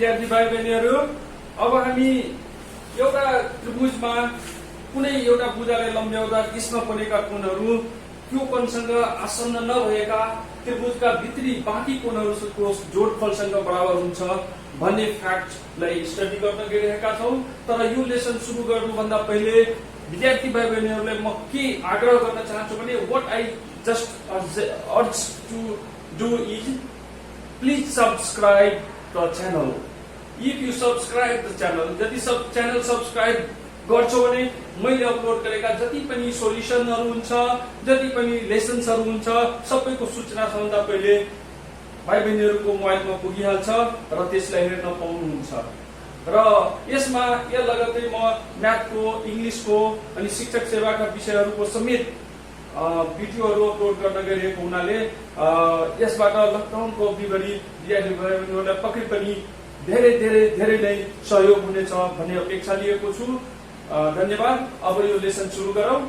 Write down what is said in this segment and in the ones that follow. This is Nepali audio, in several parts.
विद्यार्थी भाइ बहिनीहरू, अब हामी एउटा त्रिभुजमा कुनै एउटा भुजालाई लम्ब्याउँदा यसमा बनेका कोणहरू त्यो कोणसँग आसन्न नभएका त्रिभुजका भित्री बाँकी कोणहरूको जोडफलसँग बराबर हुन्छ भन्ने फ्याक्टलाई स्टडी गर्न गइरहेका छौं। तर यो लेसन सुरु गर्नुभन्दा पहिले विद्यार्थी भाइ बहिनीहरूलाई म के आग्रह गर्न चाहन्छु भने what I just urge to do is please subscribe the channel. If you subscribe the channel, यदि च्यानल सब्सक्राइब गर्छौ भने मैले अपलोड गरेका जति पनि सोल्युसनहरू हुन्छ, जति पनि लेसन्सहरू हुन्छ, सबैको सूचना सबभन्दा पहिले भाइ बहिनीहरूको मोबाइलमा पुगिहाल्छ र त्यसलाई हेर्न पाउनुहुन्छ। र यसमा यो लगत्तै म म्याथको, इङ्ग्लिसको अनि शिक्षक सेवाका विषयहरूको समेत भिडियोहरू अपलोड गर्न गइरहेको हुनाले यसबाट लकडाउनको अवधिभरि विद्यार्थी भाइ बहिनीहरूलाई पक्कै पनि धेरै नै सहयोग हुनेछ भन्ने अपेक्षा लिएको छु। धन्यवाद। अब यो लेसन सुरु गरौं।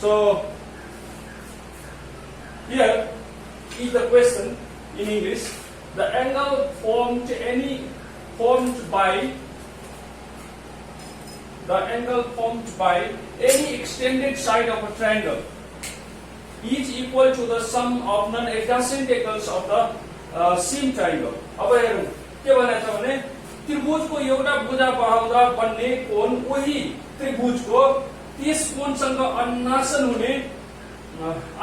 So here is the question in English. The angle formed by any extended side of a triangle is equal to the sum of non-adjacent angles of the same triangle. अब हेरौं के भनेछ भने त्रिभुजको एउटा भुजा बढाउँदा बन्ने कोण उही त्रिभुजको त्यस कोणसँग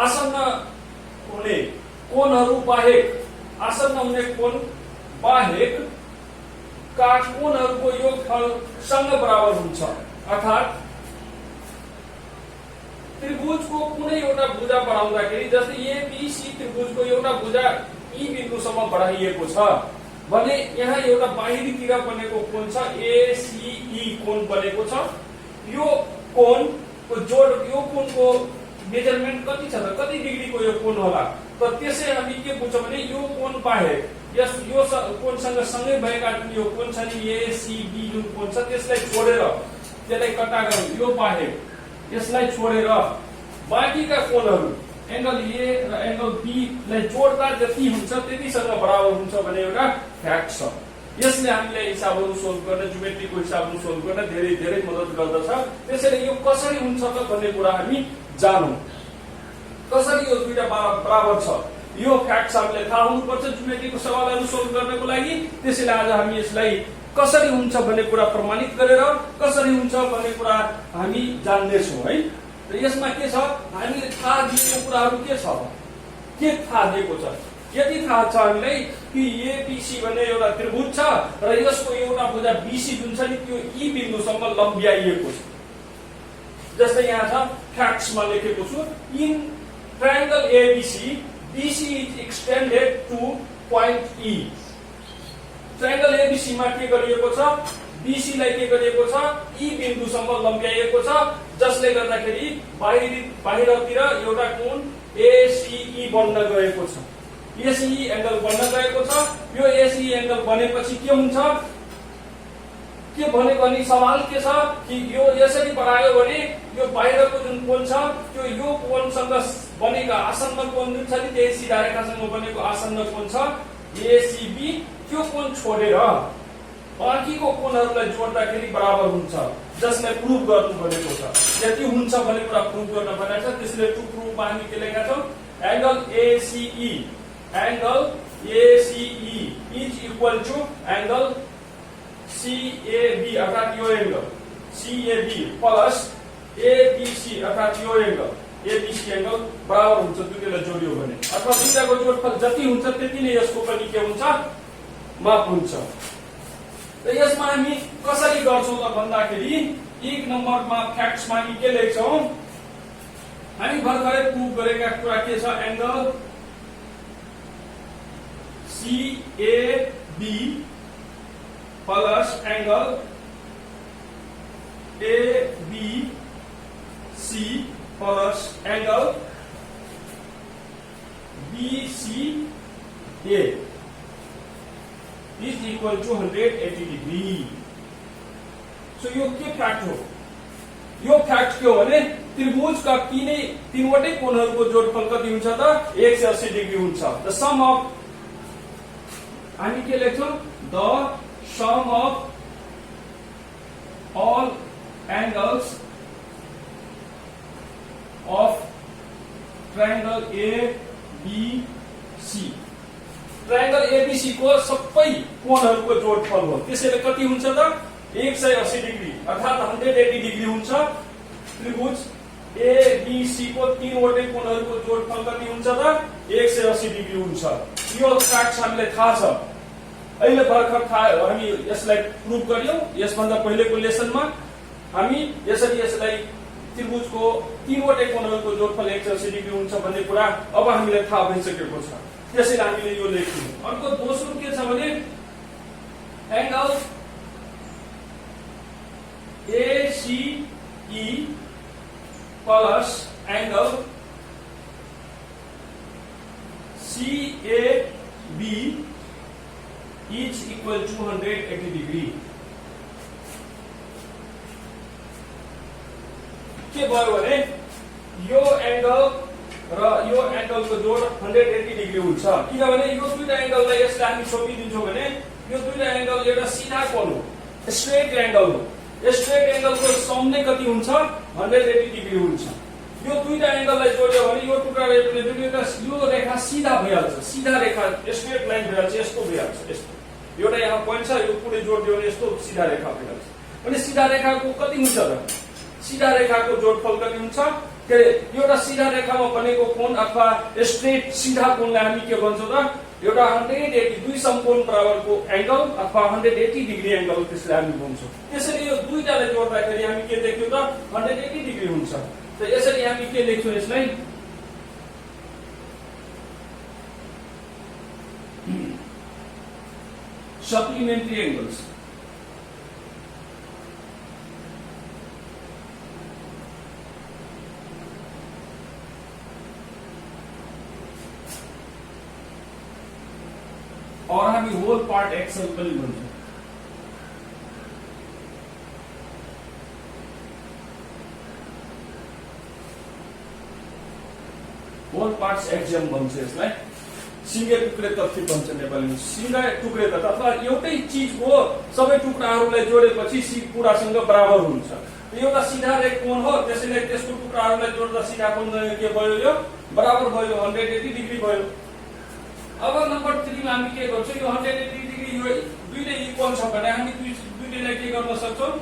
आसन्न हुने कोणहरू बाहेक, आसन्न हुने कोण बाहेक का कोणहरूको योगफलसँग बराबर हुन्छ। अर्थात् त्रिभुजको कुनै एउटा भुजा बढाउँदाखेरि जस्तै एबीसी त्रिभुजको एउटा भुजा ई बिन्दुसम्म बढाइएको छ भने यहाँ एउटा बाहिरीतिर बनेको कोण छ एसीई कोण बनेको छ। यो कोणको जोड, यो कोणको मेजरमेन्ट कति छ त, कति डिग्रीको यो कोण होला त त्यसै हामी के बुझ्छौं भने यो कोण बाहेक यो कोणसँग सँगै भएका यो कोण छ नि एसीबी जुन कोण छ त्यसलाई छोडेर, त्यसलाई कटा गरौँ, यो बाहेक यसलाई छोडेर बाँकीका कोणहरू एंगल ए र एंगल बी लाई जोड्दा जति हुन्छ त्यतिसँग बराबर हुन्छ भन्ने एउटा फ्याक्ट छ। यसले हामीलाई हिसाबहरू सोल्भ गर्न, ज्योमेट्रीको हिसाबहरू सोल्भ गर्न धेरै मद्दत गर्दछ। त्यसैले यो कसरी हुन्छ त भन्ने कुरा हामी जानौं। कसरी यो दुईटा बराबर छ यो फ्याक्ट हामीलाई थाहा हुनुपर्छ ज्योमेट्रीको सवालहरू सोल्भ गर्नको लागि। त्यसैले आज हामी यसलाई कसरी हुन्छ भन्ने कुरा प्रमाणित गरेर कसरी हुन्छ भन्ने कुरा हामी जान्ने छौं है। र यसमा के छ, हामीले थाहा दिएको कुराहरू के छ, के थाहा दिएको छ। यदि थाहा छ हामीलाई कि एबीसी भन्ने एउटा त्रिभुज छ र यसको एउटा भुजा बीसी जुन छ नि त्यो ई बिन्दुसम्म लम्ब्याइएको छ। जस्तै यहाँ छ फ्याक्ट्समा लेखेको छु, in triangle ABC BC is extended two point E. Triangle ABC मा के गरिएको छ, बीसी लाई के गरिएको छ, ई बिन्दुसम्म लम्ब्याइएको छ, जसले गर्दाखेरि बाहिरतिर एउटा कोण एसीई बन्न गएको छ। एसीई एंगल बन्न गएको छ। यो एसीई एंगल बनेपछि के हुन्छ, के भनेको नि सवाल के छ कि यो यसरी बढायो भने यो बाहिरको जुन कोण छ त्यो यो कोणसँग बनेका आसन्न कोण जुन छ नि त्यही सिधा रेखासँग बनेको आसन्न कोण छ एसीबी, त्यो कोण छोडेर बाँकीको कोणहरूलाई जोड्दाखेरि बराबर हुन्छ, जसलाई प्रुभ गर्नु भनेको छ। यति हुन्छ भन्ने कुरा प्रुभ गर्न भनेको छ। त्यसले टु प्रुभ हामी के लेखेका छौं, angle ACE is equal to angle CAB अर्थात यो एंगल सीएबी प्लस एबीसी अर्थात यो एंगल एबीसी एंगल बराबर हुन्छ दुईटालाई जोडियो भने। अथवा दुईटाको जोडफल जति हुन्छ त्यति नै यसको पनि के हुन्छ, माप हुन्छ। र यसमा हामी कसरी गर्छौं त भन्दाखेरि 1 नम्बरमा फ्याक्ट्समा हामी के लेख्छौं, हामी भर्खरै प्रुभ गरेका कुरा के छ, angle CAB plus angle ABC plus angle BCA is equal to 180 degree. So यो के फ्याक्ट हो, यो फ्याक्ट के हो भने त्रिभुजका तीनवटै कोणहरूको जोडफल कति हुन्छ त 180 डिग्री हुन्छ। द सम अफ हामी के लेख्छौं, the sum of all angles of triangle ABC. Triangle ABC को सबै कोणहरुको जोडफल हो। त्यसैले कति हुन्छ त 180 डिग्री अर्थात 180 डिग्री हुन्छ। त्रिभुज एबीसी को तीनवटै कोणहरुको जोडफल कति हुन्छ त 180 डिग्री हुन्छ। यो काट्छ हामीले थाहा छ। अहिले भर्खर हामी यसलाई प्रुभ गर्यौं। यसभन्दा पहिलेको लेसनमा हामी यसरी यसलाई त्रिभुजको तीनवटै कोणहरुको जोडफल 180 डिग्री हुन्छ भन्ने कुरा अब हामीलाई थाहा भइसकेको छ। त्यसैले हामीले यो लेख्यौं। अर्को दोस्रो के छ भने angle ACE plus angle CAB is equal to 180 degree. के भयो भने यो एंगल र यो एंगल को जोड 180 डिग्री हुन्छ। किनभने यो दुईटा एंगललाई यसलाई हामी छोपिदिन्छौं भने यो दुईटा एंगल एउटा सीधा कोण हो, स्ट्रेट एंगल हो। स्ट्रेट एंगल को सम नै कति हुन्छ 180 डिग्री हुन्छ। यो दुईटा एंगललाई जोड्यो भने यो टुक्रा यो रेखा सीधा भइहाल्छ। सीधा रेखा स्ट्रेट लाइन भइहाल्छ। यस्तो भइहाल्छ। यस्तो एउटा यहाँ पोइन्ट छ, यो पुरै जोड्यो भने यस्तो सीधा रेखा भइहाल्छ। अनि सीधा रेखाको कति हुन्छ त सीधा रेखाको जोडफल कति हुन्छ के एउटा सीधा रेखामा बनेको कोण अथवा स्ट्रेट सीधा कोणलाई हामी के भन्छौं त एउटा 180 दुई समकोण बराबरको एंगल अथवा 180 डिग्री एंगल त्यसलाई हामी भन्छौं। त्यसैले यो दुईटालाई जोड्दाखेरि हामी के देख्यौं त 180 डिग्री हुन्छ। त यसरी हामी के लेख्छौं यसलाई सप्लिमेन्ट्री एंगल्स। और हामी होल पार्ट एक्सल पनि भन्छौं। होल पार्ट्स एक्जियम भन्छ यसलाई। सिंगे टुक्रे तथ्य भन्छ नेपालीमा। सिंगे टुक्रे तथ्य अथवा एउटै चीजको सबै टुक्राहरूलाई जोडेपछि पुरासँग बराबर हुन्छ। एउटा सीधा रेखा कोण हो, त्यसैले त्यसको टुक्राहरूलाई जोड्दा सीधा कोण के भयो यो बराबर भयो 180 डिग्री भयो। अब नम्बर 3 मा हामी के गर्छौं यो 180 डिग्री यो दुईटै इक्वल छ भने हामी दुईटैलाई के गर्न सक्छौं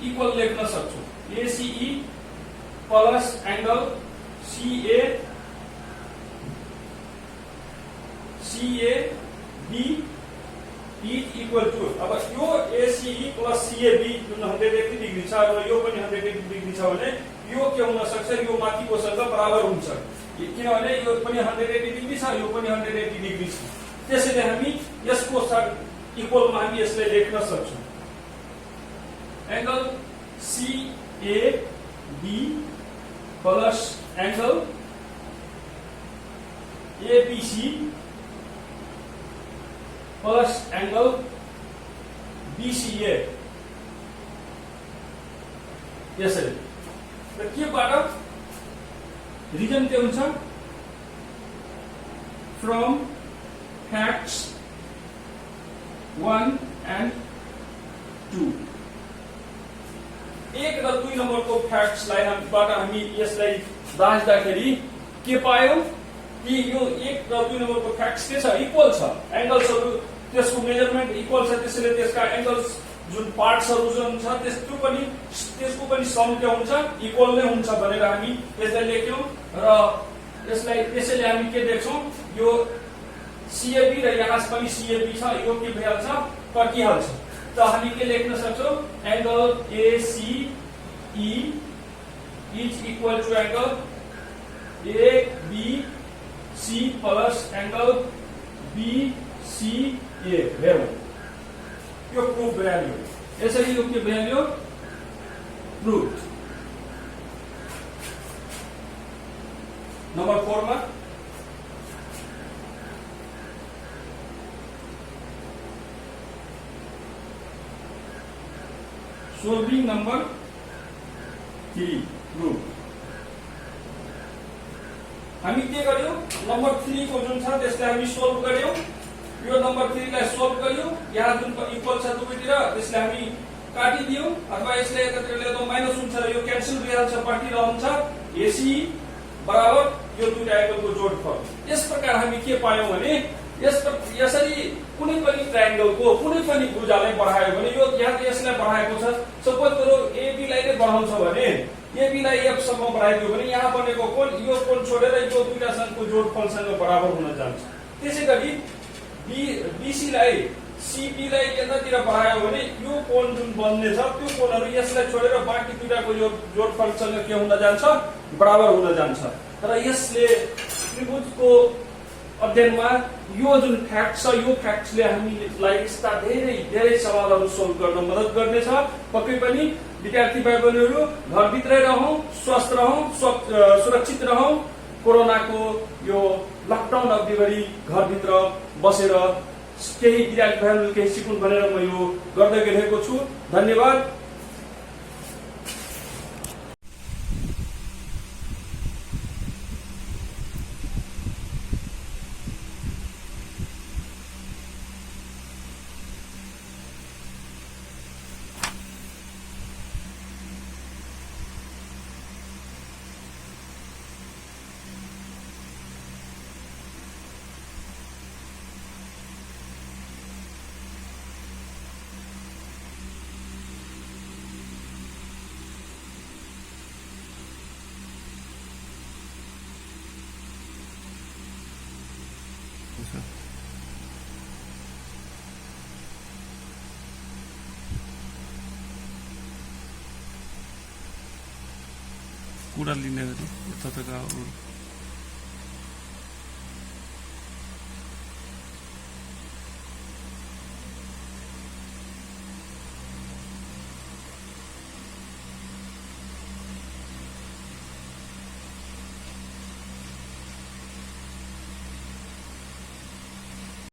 इक्वल लेख्न सक्छौं। ACE plus angle CAB is equal to अब यो ACE प्लस CAB जुन 180 डिग्री छ र यो पनि 180 डिग्री छ भने यो के हुन सक्छ यो माथिकोसँग बराबर हुन्छ। किनभने यो पनि 180 डिग्री छ यो पनि 180 डिग्री छ। त्यसैले हामी यसको इक्वलमा हामी यसलाई लेख्न सक्छौं angle CAB plus angle ABC plus angle BCA। यसरी र केबाट रिजन के हुन्छ फ्रम फ्याक्ट्स 1 and 2। 1 र 2 नम्बरको फ्याक्ट्सलाई हामी यसलाई बाँच्दाखेरि के पायौं कि यो 1 र 2 नम्बरको फ्याक्ट्स के छ इक्वल छ। एंगल्सहरु त्यसको मेजरमेन्ट इक्वल छ। त्यसैले त्यसका एंगल्स जुन पार्ट्सहरु जुन छ त्यसको पनि सम के हुन्छ इक्वल नै हुन्छ भनेर हामी यसलाई लेख्यौं र यसलाई त्यसैले हामी के देख्छौं यो CAB र यहाँ पनि CAB छ यो के भइहाल्छ कटिहाल्छ। त हामी के लेख्न सक्छौं angle ACE is equal to angle ABC plus angle BCA हेरौं यो प्रूफ भ्याल्यु। यसरी यो के भ्याल्यु प्रूफ। नम्बर 4 मा सोल्विंग नंबर 3 प्रूफ। हामी के गर्यौं नम्बर 3 को जुन छ त्यसलाई हामी सोल्भ गर्यौं। यो नम्बर 3 लाई सोल्भ गरियो, यहाँ जुन इक्वल छ दुवैतिर त्यसलाई हामी काटिदियो, अथवा यसले एकतिर ल्याउँदा माइनस हुन्छ र यो क्यान्सल भइहाल्छ, बाँकी रहन्छ एसी बराबर यो दुईटा एंगलको जोडफल। यस प्रकार हामी के पायौं भने यसरी कुनै पनि ट्रायंगलको कुनै पनि भुजालाई बढायो भने यो यहाँ यसलाई बढाएको छ, सपोज करो एबी लाई नै बढाउँछ भने एबी लाई एफ सम्म बढाइदियो भने यहाँ बनेको कोण यो कोण छोडेर यो दुईटा सँगको जोडफलसँग बराबर हुन जान्छ। त्यसैगरी बीसी लाई सीबी लाई यतातिर बढायो भने यो कोण जुन बन्ने छ त्यो कोणहरु यसलाई छोडेर बाँकी दुईटाको यो जोडफलसँग के हुन जान्छ, बराबर हुन जान्छ। तर यसले त्रिभुजको अध्ययनमा यो जुन फ्याक्ट छ यो फ्याक्टले हामीलाई यस्ता धेरै सवालहरु सोल्भ गर्न मद्दत गर्नेछ। पक्कै पनि विद्यार्थी भाइ बहिनीहरु घरभित्रै रहौं, स्वस्थ रहौं, सुरक्षित रहौं। कोरोनाको यो लकडाउन अवधिभरि घरभित्र बसेर केही विद्यार्थी भाइहरुले केही सिकुन् भनेर म यो गर्दै गएको छु। धन्यवाद। कुरा लिने गरी यता